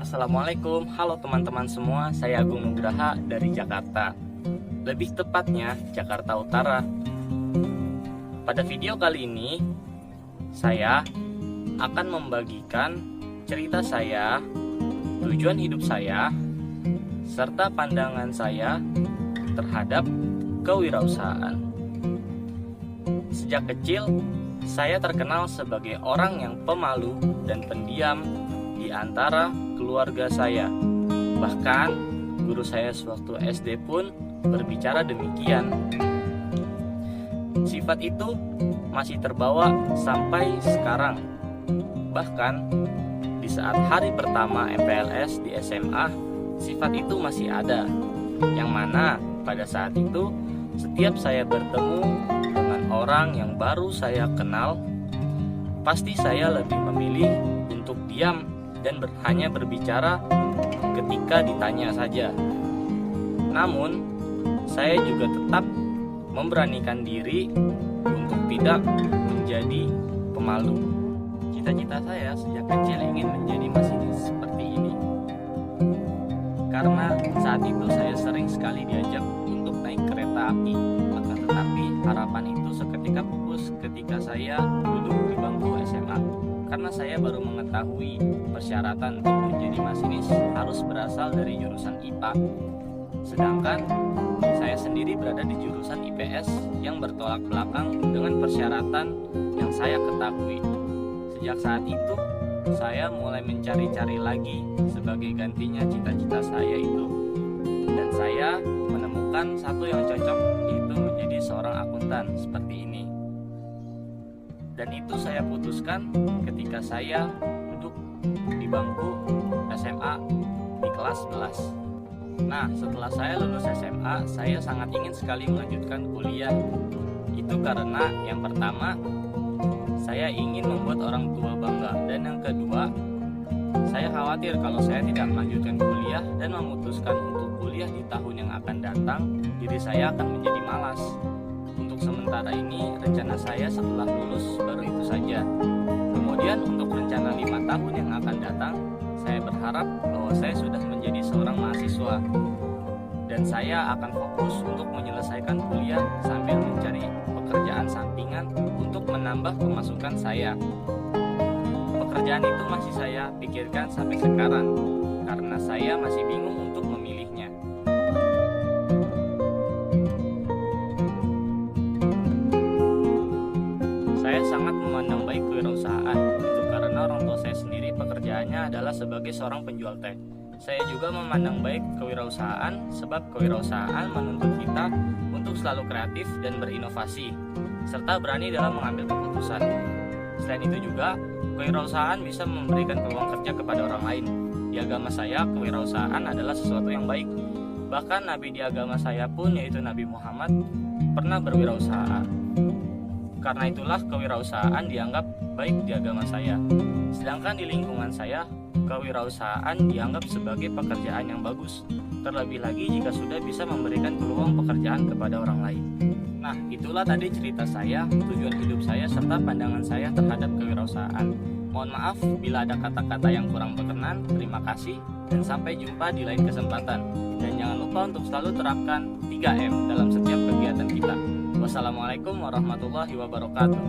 Assalamualaikum, halo teman-teman semua, saya Agung Nugraha dari Jakarta. Lebih tepatnya, Jakarta Utara. Pada video kali ini, saya akan membagikan cerita saya, tujuan hidup saya, serta pandangan saya terhadap kewirausahaan. Sejak kecil, saya terkenal sebagai orang yang pemalu dan pendiam di antara keluarga saya. Bahkan guru saya sewaktu SD pun berbicara demikian. Sifat itu masih terbawa sampai sekarang. Bahkan di saat hari pertama MPLS di SMA, sifat itu masih ada. Yang mana pada saat itu setiap saya bertemu dengan orang yang baru saya kenal, pasti saya lebih memilih untuk diam dan hanya berbicara ketika ditanya saja. Namun, saya juga tetap memberanikan diri untuk tidak menjadi pemalu. Cita-cita saya sejak kecil ingin menjadi masinis seperti ini. Karena saat itu saya sering sekali diajak untuk naik kereta api. Maka tetapi harapan itu seketika pupus ketika saya duduk di bangku SMA. Karena saya baru mengetahui persyaratan untuk menjadi masinis harus berasal dari jurusan IPA. Sedangkan saya sendiri berada di jurusan IPS yang bertolak belakang dengan persyaratan yang saya ketahui. Sejak saat itu, saya mulai mencari-cari lagi sebagai gantinya cita-cita saya itu. Dan saya menemukan satu yang cocok, yaitu menjadi seorang akuntan seperti ini. Dan itu saya putuskan ketika saya duduk di bangku SMA di kelas 11. Nah, setelah saya lulus SMA, saya sangat ingin sekali melanjutkan kuliah. Itu karena yang pertama, saya ingin membuat orang tua bangga. Dan yang kedua, saya khawatir kalau saya tidak melanjutkan kuliah dan memutuskan untuk kuliah di tahun yang akan datang, diri saya akan menjadi malas. Untuk sementara ini, rencana saya setelah lulus baru itu saja. Kemudian untuk rencana 5 tahun yang akan datang, saya berharap bahwa saya sudah menjadi seorang mahasiswa. Dan saya akan fokus untuk menyelesaikan kuliah sambil mencari pekerjaan sampingan untuk menambah pemasukan saya. Pekerjaan itu masih saya pikirkan sampai sekarang, karena saya masih bingung untuk memilihnya. Saya sangat memandang baik kewirausahaan, itu karena orang tua saya sendiri pekerjaannya adalah sebagai seorang penjual teh. Saya juga memandang baik kewirausahaan sebab kewirausahaan menuntut kita untuk selalu kreatif dan berinovasi, serta berani dalam mengambil keputusan. Selain itu juga, kewirausahaan bisa memberikan peluang kerja kepada orang lain. Di agama saya, kewirausahaan adalah sesuatu yang baik. Bahkan Nabi di agama saya pun, yaitu Nabi Muhammad, pernah berwirausaha. Karena itulah kewirausahaan dianggap baik di agama saya. Sedangkan di lingkungan saya, kewirausahaan dianggap sebagai pekerjaan yang bagus. Terlebih lagi jika sudah bisa memberikan peluang pekerjaan kepada orang lain. Nah, itulah tadi cerita saya, tujuan hidup saya, serta pandangan saya terhadap kewirausahaan. Mohon maaf bila ada kata-kata yang kurang berkenan. Terima kasih dan sampai jumpa di lain kesempatan. Dan jangan lupa untuk selalu terapkan 3M dalam setiap kegiatan kita. Wassalamualaikum warahmatullahi wabarakatuh.